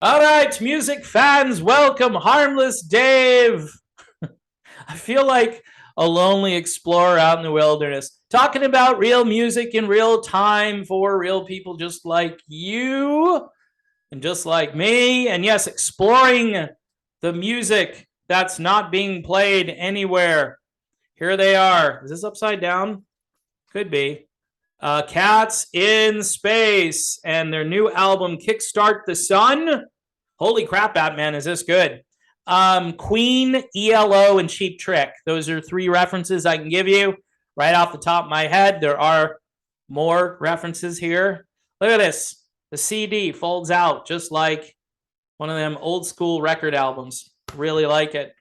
All right, music fans, welcome, Harmless Dave. I feel like a lonely explorer out in the wilderness, talking about real music in real time for real people just like you and just like me. And yes, exploring the music that's not being played anywhere. Here they are. Is this upside down? Could be. Cats in Space and their new album, Kickstart the Sun. Holy crap, Batman, is this good? Queen, ELO, and Cheap Trick. Those are three references I can give you right off the top of my head. There are more references here. Look at this. The CD folds out just like one of them old school record albums. Really like it.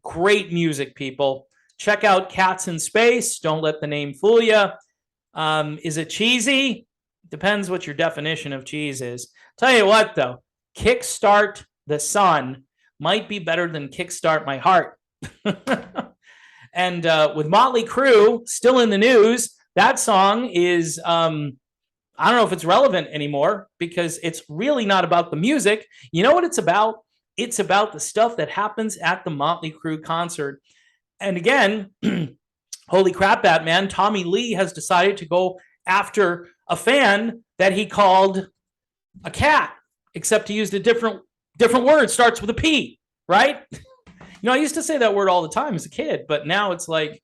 Great music, people. Check out Cats in Space. Don't let the name fool you. Is it cheesy? Depends what your definition of cheese is. Tell you what, though, Kickstart the Sun might be better than Kickstart My Heart. And with Motley Crue still in the news, that song is, I don't know if it's relevant anymore because it's really not about the music. You know what it's about? It's about the stuff that happens at the Motley Crue concert. And again, holy crap, Batman, Tommy Lee has decided to go after a fan that he called a cat, except he used a different word, starts with a P, right? You know, I used to say that word all the time as a kid, but now it's like,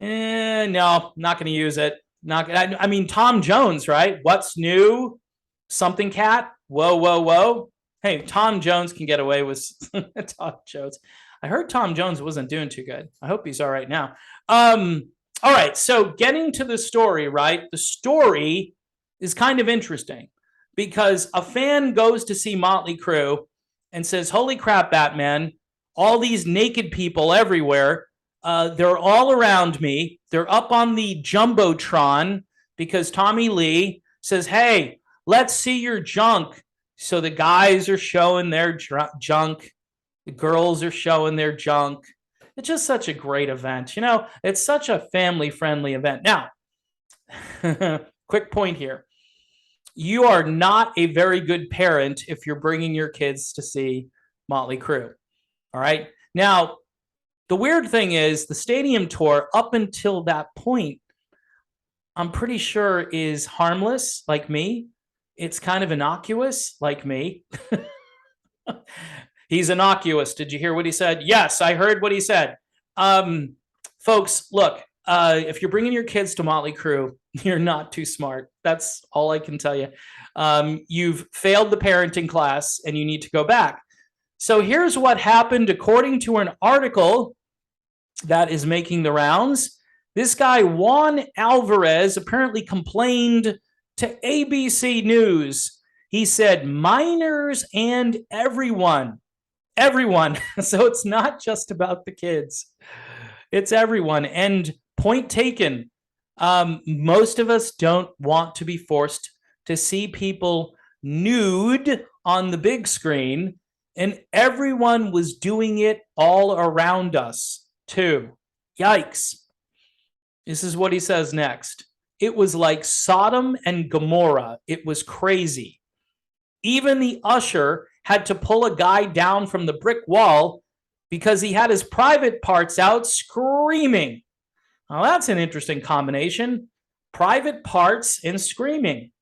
no, not going to use it. I mean, Tom Jones, right? What's new? Something cat? Whoa, whoa, whoa. Hey, Tom Jones can get away with Tom Jones. I heard Tom Jones wasn't doing too good. I hope he's all right now. All right, so getting to the story, right? The story is kind of interesting because a fan goes to see Motley Crue and says, holy crap, Batman, all these naked people everywhere, they're all around me. They're up on the Jumbotron because Tommy Lee says, hey, let's see your junk. So the guys are showing their junk. The girls are showing their junk. It's just such a great event. You know, it's such a family-friendly event. Now, quick point here. You are not a very good parent if you're bringing your kids to see Motley Crue. All right? Now, the weird thing is the stadium tour, up until that point, I'm pretty sure is harmless, like me. It's kind of innocuous, like me. He's innocuous. Did you hear what he said? Yes, I heard what he said. Folks, look, if you're bringing your kids to Motley Crue, you're not too smart. That's all I can tell you. You've failed the parenting class and you need to go back. So here's what happened according to an article that is making the rounds. This guy, Juan Alvarez, apparently complained to ABC News. He said, minors and everyone. So it's not just about the kids. It's everyone. And point taken, most of us don't want to be forced to see people nude on the big screen. And everyone was doing it all around us, too. Yikes. This is what he says next. It was like Sodom and Gomorrah. It was crazy. Even the usher had to pull a guy down from the brick wall because he had his private parts out screaming. Now, that's an interesting combination. Private parts and screaming.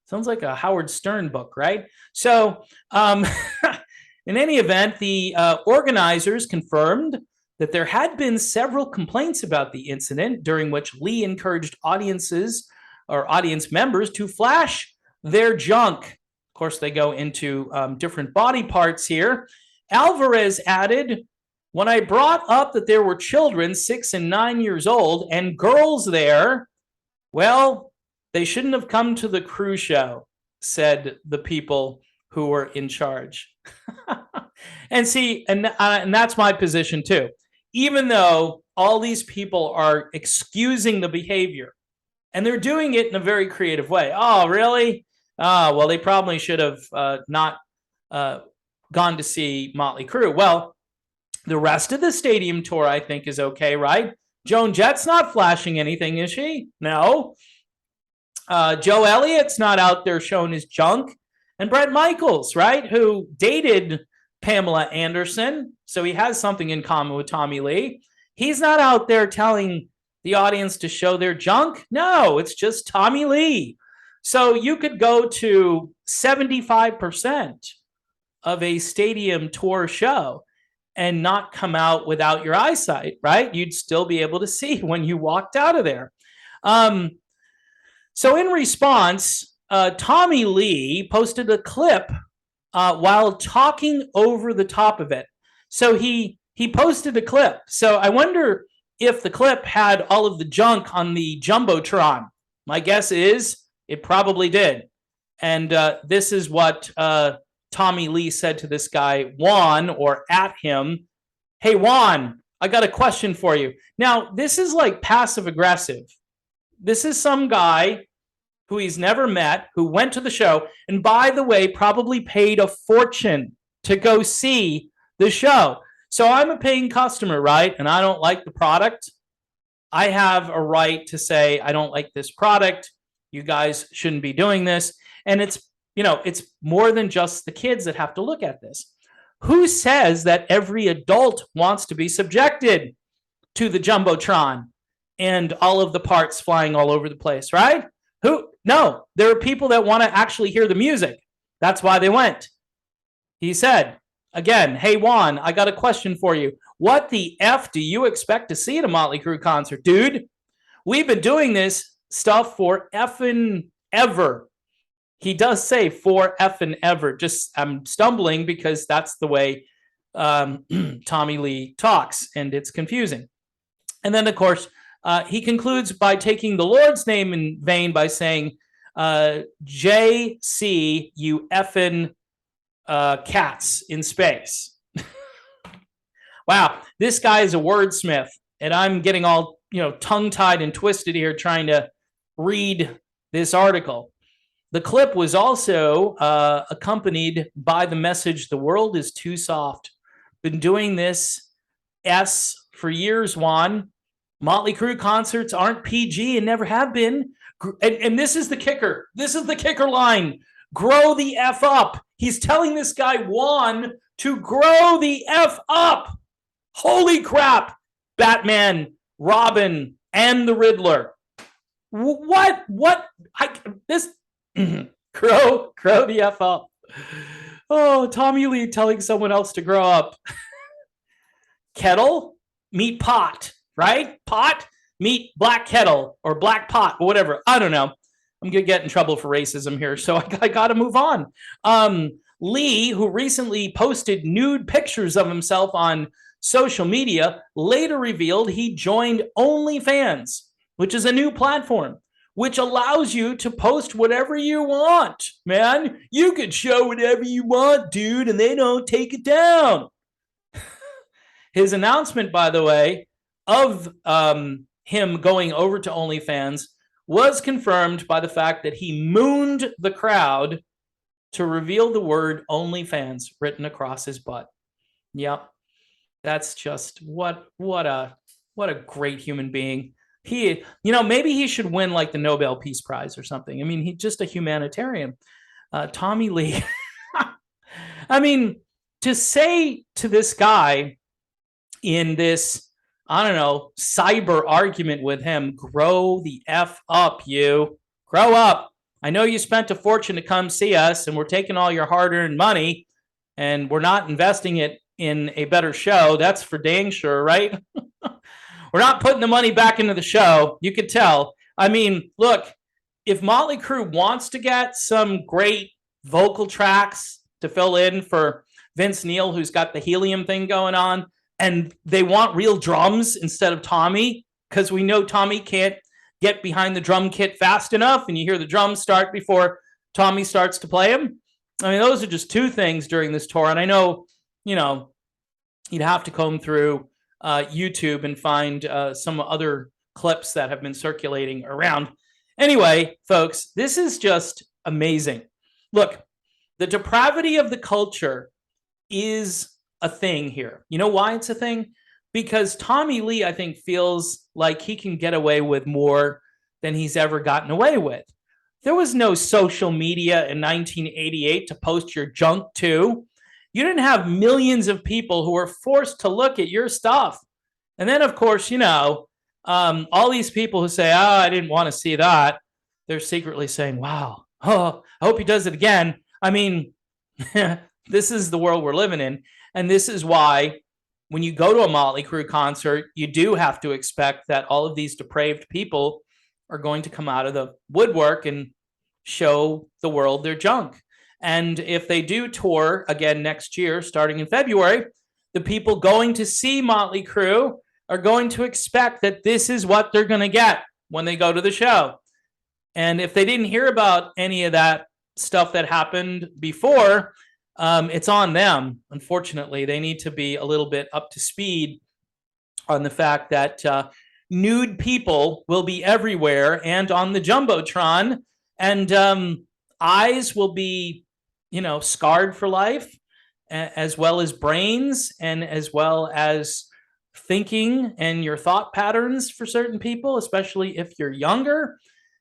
Sounds like a Howard Stern book, right? So, in any event, the organizers confirmed that there had been several complaints about the incident during which Lee encouraged audiences or audience members to flash their junk. Of course, they go into different body parts here. Alvarez added, when I brought up that there were children 6 and 9 years old and girls there, well, they shouldn't have come to the Crue show, said the people who were in charge. And see, and that's my position too. Even though all these people are excusing the behavior, and they're doing it in a very creative way. Oh, really? Well, they probably should have not gone to see Motley Crue. Well, the rest of the stadium tour, I think, is okay, right? Joan Jett's not flashing anything, is she? No. Joe Elliott's not out there showing his junk. And Bret Michaels, right, who dated Pamela Anderson, so he has something in common with Tommy Lee. He's not out there telling the audience to show their junk. No, it's just Tommy Lee. So you could go to 75% of a stadium tour show and not come out without your eyesight, right? You'd still be able to see when you walked out of there. So in response, Tommy Lee posted a clip while talking over the top of it. So he posted a clip. So I wonder if the clip had all of the junk on the Jumbotron. My guess is it probably did. And this is what Tommy Lee said to this guy, Juan, or at him. Hey, Juan, I got a question for you. Now, this is like passive aggressive. This is some guy who he's never met, who went to the show, and by the way, probably paid a fortune to go see the show. So I'm a paying customer, right? And I don't like the product. I have a right to say, I don't like this product. You guys shouldn't be doing this. And it's more than just the kids that have to look at this. Who says that every adult wants to be subjected to the Jumbotron and all of the parts flying all over the place, right? No, there are people that want to actually hear the music. That's why they went. He said, again, hey, Juan, I got a question for you. What the F do you expect to see at a Motley Crue concert, dude? We've been doing this stuff for effing ever. He does say for effing ever. Just I'm stumbling because that's the way Tommy Lee talks, and it's confusing. And then, of course, he concludes by taking the Lord's name in vain by saying, JC, you effing cats in space. Wow, this guy is a wordsmith, and I'm getting all tongue-tied and twisted here trying to read this article. The clip was also accompanied by the message, the world is too soft. Been doing this for years, Juan. Motley Crue concerts aren't PG and never have been. And this is the kicker. This is the kicker line. Grow the F up. He's telling this guy, Juan, to grow the F up. Holy crap. Batman, Robin, and the Riddler. What? Grow the F up. Oh, Tommy Lee telling someone else to grow up. Kettle, meet pot. Right? Pot, meet black kettle or black pot or whatever. I don't know. I'm going to get in trouble for racism here, so I got to move on. Lee, who recently posted nude pictures of himself on social media, later revealed he joined OnlyFans, which is a new platform, which allows you to post whatever you want, man. You could show whatever you want, dude, and they don't take it down. His announcement, by the way, of him going over to OnlyFans was confirmed by the fact that he mooned the crowd to reveal the word OnlyFans written across his butt. Yep. That's just what a great human being. Maybe he should win like the Nobel Peace Prize or something. I mean, he's just a humanitarian. Tommy Lee. I mean, to say to this guy in this, I don't know, cyber argument with him, grow the F up, you. Grow up. I know you spent a fortune to come see us, and we're taking all your hard-earned money, and we're not investing it in a better show. That's for dang sure, right? We're not putting the money back into the show. You could tell. I mean, look, if Motley Crue wants to get some great vocal tracks to fill in for Vince Neil, who's got the helium thing going on, and they want real drums instead of Tommy, because we know Tommy can't get behind the drum kit fast enough, and you hear the drums start before Tommy starts to play them. I mean, those are just two things during this tour, and I know, you'd have to comb through YouTube and find some other clips that have been circulating around. Anyway, folks, this is just amazing. Look, the depravity of the culture is a thing here. You know why it's a thing? Because Tommy Lee, I think, feels like he can get away with more than he's ever gotten away with. There was no social media in 1988 to post your junk to. You didn't have millions of people who were forced to look at your stuff. And then, of course, all these people who say, "Oh, I didn't want to see that," they're secretly saying, "Wow, oh, I hope he does it again." I mean, this is the world we're living in. And this is why when you go to a Motley Crue concert, you do have to expect that all of these depraved people are going to come out of the woodwork and show the world their junk. And if they do tour again next year, starting in February, the people going to see Motley Crue are going to expect that this is what they're going to get when they go to the show. And if they didn't hear about any of that stuff that happened before, it's on them. Unfortunately, they need to be a little bit up to speed on the fact that nude people will be everywhere and on the Jumbotron, and eyes will be, scarred for life, as well as brains, and as well as thinking and your thought patterns for certain people, especially if you're younger.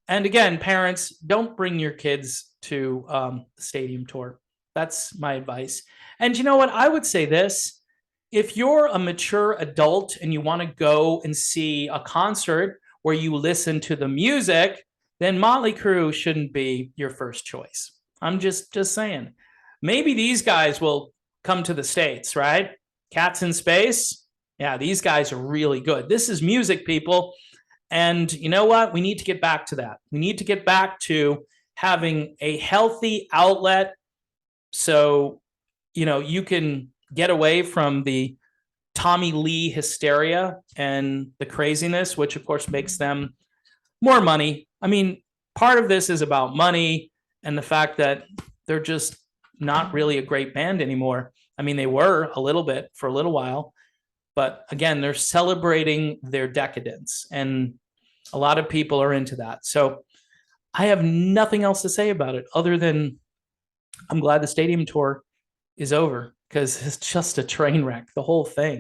And again, parents, don't bring your kids to the stadium tour. That's my advice. And you know what? I would say this. If you're a mature adult and you want to go and see a concert where you listen to the music, then Motley Crue shouldn't be your first choice. I'm just saying. Maybe these guys will come to the States, right? Cats in Space. Yeah, these guys are really good. This is music, people. And you know what? We need to get back to that. We need to get back to having a healthy outlet so, you can get away from the Tommy Lee hysteria and the craziness, which of course makes them more money. I mean, part of this is about money and the fact that they're just not really a great band anymore. I mean, they were a little bit for a little while, but again, they're celebrating their decadence, and a lot of people are into that. So I have nothing else to say about it other than I'm glad the stadium tour is over, because it's just a train wreck, the whole thing.